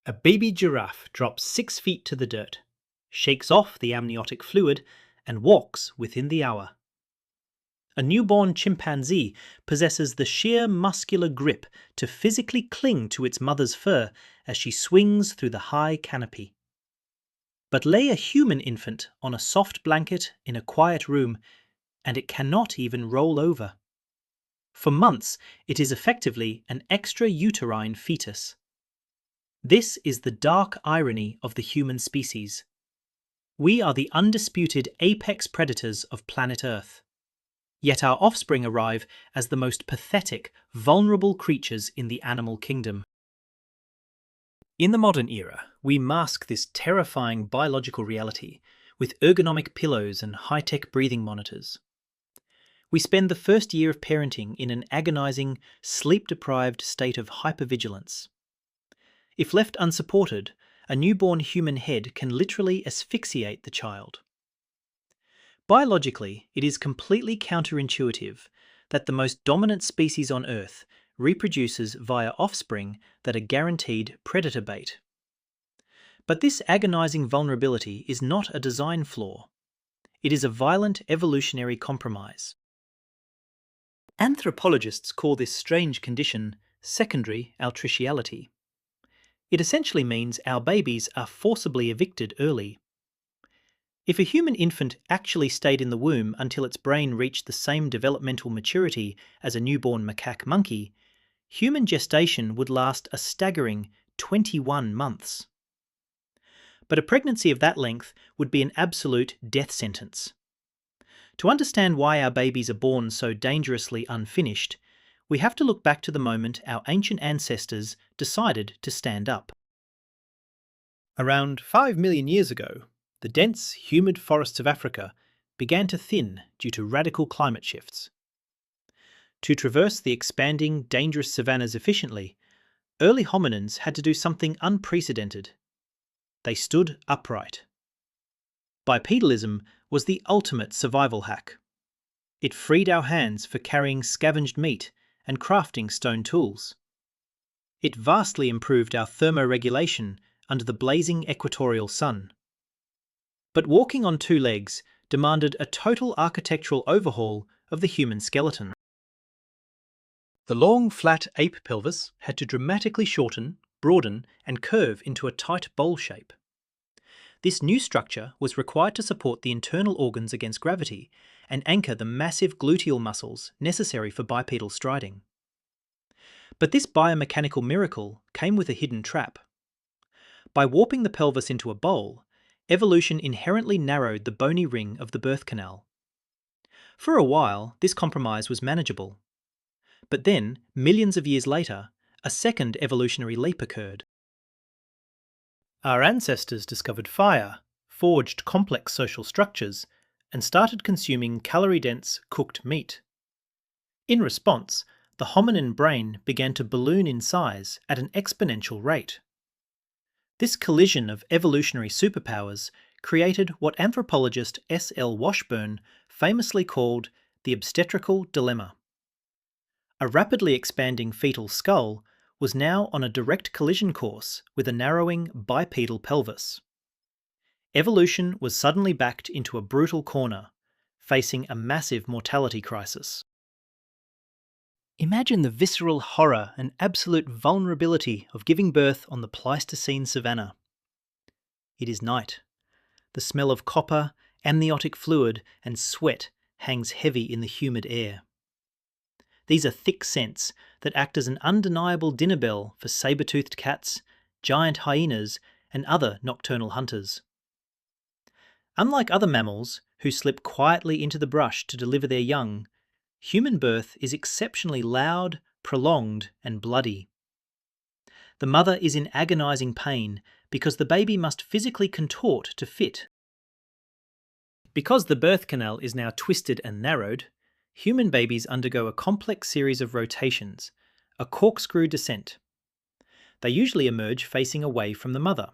A baby giraffe drops 6 feet to the dirt, shakes off the amniotic fluid, and walks within the hour. A newborn chimpanzee possesses the sheer muscular grip to physically cling to its mother's fur as she swings through the high canopy. But lay a human infant on a soft blanket in a quiet room, and it cannot even roll over. For months, it is effectively an extrauterine fetus. This is the dark irony of the human species. We are the undisputed apex predators of planet Earth. Yet our offspring arrive as the most pathetic, vulnerable creatures in the animal kingdom. In the modern era, we mask this terrifying biological reality with ergonomic pillows and high-tech breathing monitors. We spend the first year of parenting in an agonizing, sleep-deprived state of hypervigilance. If left unsupported, a newborn human head can literally asphyxiate the child. Biologically, it is completely counterintuitive that the most dominant species on Earth reproduces via offspring that are guaranteed predator bait. But this agonizing vulnerability is not a design flaw. It is a violent evolutionary compromise. Anthropologists call this strange condition secondary altriciality. It essentially means our babies are forcibly evicted early. If a human infant actually stayed in the womb until its brain reached the same developmental maturity as a newborn macaque monkey, human gestation would last a staggering 21 months. But a pregnancy of that length would be an absolute death sentence. To understand why our babies are born so dangerously unfinished, we have to look back to the moment our ancient ancestors decided to stand up. Around 5 million years ago, the dense, humid forests of Africa began to thin due to radical climate shifts. To traverse the expanding, dangerous savannas efficiently, early hominins had to do something unprecedented. They stood upright. Bipedalism was the ultimate survival hack. It freed our hands for carrying scavenged meat and crafting stone tools. It vastly improved our thermoregulation under the blazing equatorial sun. But walking on 2 legs demanded a total architectural overhaul of the human skeleton. The long, flat ape pelvis had to dramatically shorten, broaden, and curve into a tight bowl shape. This new structure was required to support the internal organs against gravity and anchor the massive gluteal muscles necessary for bipedal striding. But this biomechanical miracle came with a hidden trap. By warping the pelvis into a bowl, evolution inherently narrowed the bony ring of the birth canal. For a while, this compromise was manageable. But then, millions of years later, a second evolutionary leap occurred. Our ancestors discovered fire, forged complex social structures, and started consuming calorie-dense cooked meat. In response, the hominin brain began to balloon in size at an exponential rate. This collision of evolutionary superpowers created what anthropologist S. L. Washburn famously called the obstetrical dilemma. A rapidly expanding fetal skull was now on a direct collision course with a narrowing bipedal pelvis. Evolution was suddenly backed into a brutal corner, facing a massive mortality crisis. Imagine the visceral horror and absolute vulnerability of giving birth on the pleistocene savannah. It is night. The smell of copper, amniotic fluid, and sweat hangs heavy in the humid air. These are thick scents that act as an undeniable dinner bell for saber-toothed cats, giant hyenas, and other nocturnal hunters. Unlike other mammals, who slip quietly into the brush to deliver their young, human birth is exceptionally loud, prolonged, and bloody. The mother is in agonizing pain because the baby must physically contort to fit. Because the birth canal is now twisted and narrowed, human babies undergo a complex series of rotations, a corkscrew descent. They usually emerge facing away from the mother.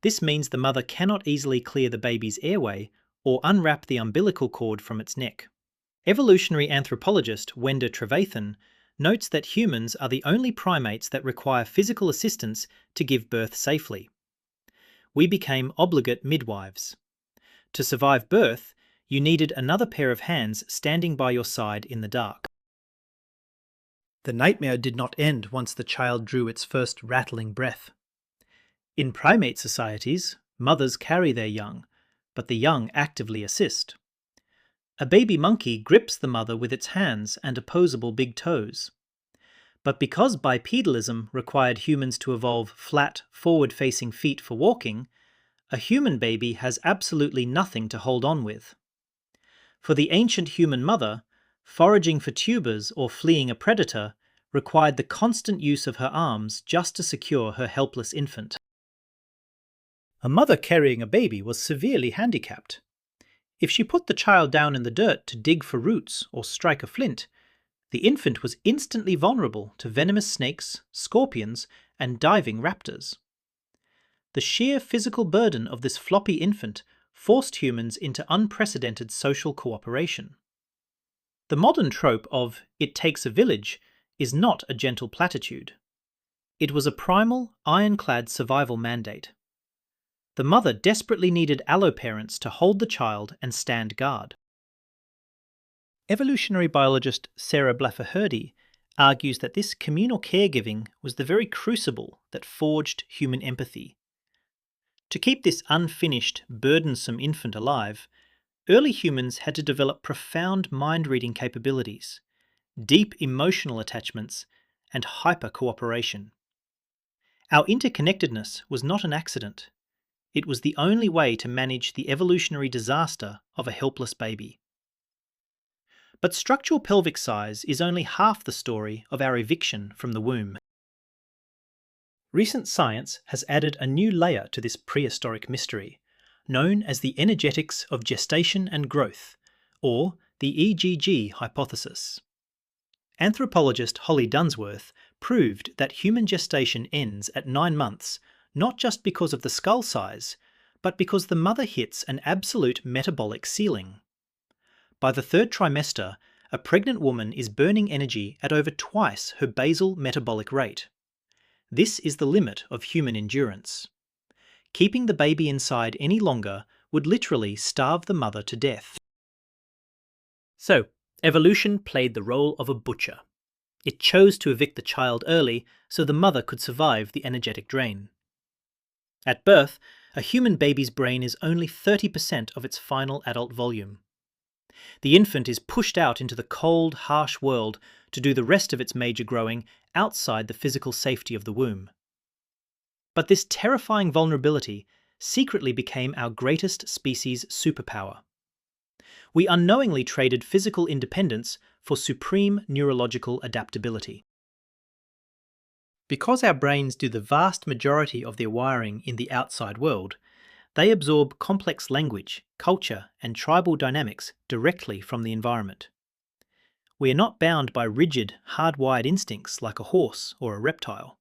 This means the mother cannot easily clear the baby's airway or unwrap the umbilical cord from its neck. Evolutionary anthropologist Wenda Trevathan notes that humans are the only primates that require physical assistance to give birth safely. We became obligate midwives. To survive birth, you needed another pair of hands standing by your side in the dark. The nightmare did not end once the child drew its first rattling breath. In primate societies, mothers carry their young, but the young actively assist. A baby monkey grips the mother with its hands and opposable big toes. But because bipedalism required humans to evolve flat, forward-facing feet for walking, a human baby has absolutely nothing to hold on with. For the ancient human mother, foraging for tubers or fleeing a predator required the constant use of her arms just to secure her helpless infant. A mother carrying a baby was severely handicapped. If she put the child down in the dirt to dig for roots or strike a flint, the infant was instantly vulnerable to venomous snakes, scorpions, and diving raptors. The sheer physical burden of this floppy infant forced humans into unprecedented social cooperation. The modern trope of "it takes a village" is not a gentle platitude. It was a primal, ironclad survival mandate. The mother desperately needed alloparents to hold the child and stand guard. Evolutionary biologist Sarah Blaffer-Hrdy argues that this communal caregiving was the very crucible that forged human empathy. To keep this unfinished, burdensome infant alive, early humans had to develop profound mind-reading capabilities, deep emotional attachments, and hyper-cooperation. Our interconnectedness was not an accident. It was the only way to manage the evolutionary disaster of a helpless baby. But structural pelvic size is only half the story of our eviction from the womb. Recent science has added a new layer to this prehistoric mystery, known as the energetics of gestation and growth, or the EGG hypothesis. Anthropologist Holly Dunsworth proved that human gestation ends at 9 months not just because of the skull size, but because the mother hits an absolute metabolic ceiling. By the 3rd trimester, a pregnant woman is burning energy at over twice her basal metabolic rate. This is the limit of human endurance. Keeping the baby inside any longer would literally starve the mother to death. So, evolution played the role of a butcher. It chose to evict the child early so the mother could survive the energetic drain. At birth, a human baby's brain is only 30% of its final adult volume. The infant is pushed out into the cold, harsh world to do the rest of its major growing outside the physical safety of the womb. But this terrifying vulnerability secretly became our greatest species superpower. We unknowingly traded physical independence for supreme neurological adaptability. Because our brains do the vast majority of their wiring in the outside world, they absorb complex language, culture, and tribal dynamics directly from the environment. We are not bound by rigid, hardwired instincts like a horse or a reptile.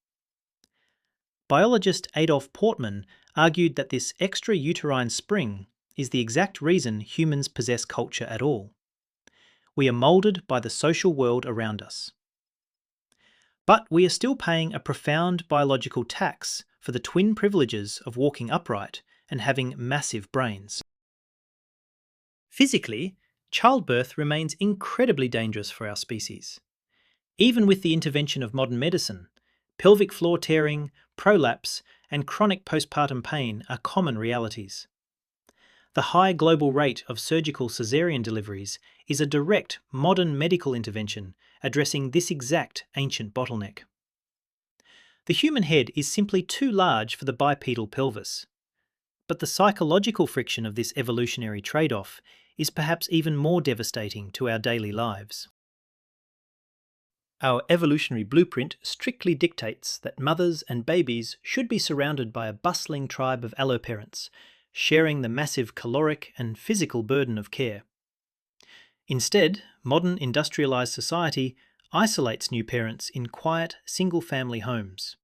Biologist Adolf Portman argued that this extra-uterine spring is the exact reason humans possess culture at all. We are moulded by the social world around us. But we are still paying a profound biological tax for the twin privileges of walking upright and having massive brains. Physically, childbirth remains incredibly dangerous for our species. Even with the intervention of modern medicine, pelvic floor tearing, prolapse, and chronic postpartum pain are common realities. The high global rate of surgical caesarean deliveries is a direct modern medical intervention addressing this exact ancient bottleneck. The human head is simply too large for the bipedal pelvis. But the psychological friction of this evolutionary trade-off is perhaps even more devastating to our daily lives. Our evolutionary blueprint strictly dictates that mothers and babies should be surrounded by a bustling tribe of alloparents, sharing the massive caloric and physical burden of care. Instead, modern industrialized society isolates new parents in quiet, single-family homes.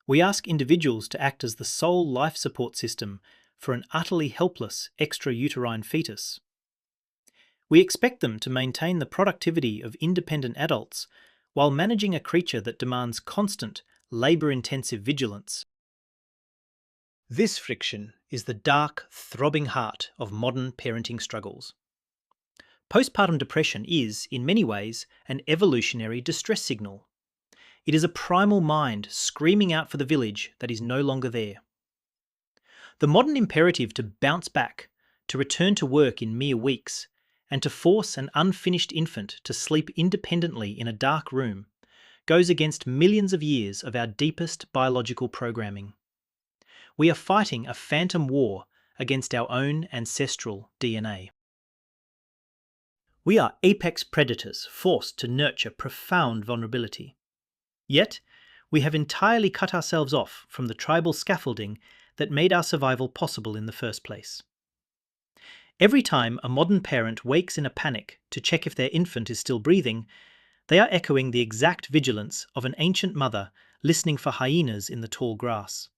We ask individuals to act as the sole life support system for an utterly helpless extrauterine fetus. We expect them to maintain the productivity of independent adults while managing a creature that demands constant, labour-intensive vigilance. This friction is the dark, throbbing heart of modern parenting struggles. Postpartum depression is, in many ways, an evolutionary distress signal. It is a primal mind screaming out for the village that is no longer there. The modern imperative to bounce back, to return to work in mere weeks, and to force an unfinished infant to sleep independently in a dark room goes against millions of years of our deepest biological programming. We are fighting a phantom war against our own ancestral DNA. We are apex predators forced to nurture profound vulnerability. Yet, we have entirely cut ourselves off from the tribal scaffolding that made our survival possible in the first place. Every time a modern parent wakes in a panic to check if their infant is still breathing, they are echoing the exact vigilance of an ancient mother listening for hyenas in the tall grass.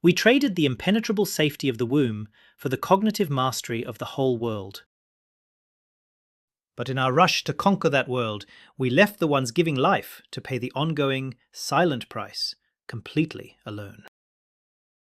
We traded the impenetrable safety of the womb for the cognitive mastery of the whole world. But in our rush to conquer that world, we left the ones giving life to pay the ongoing, silent price completely alone.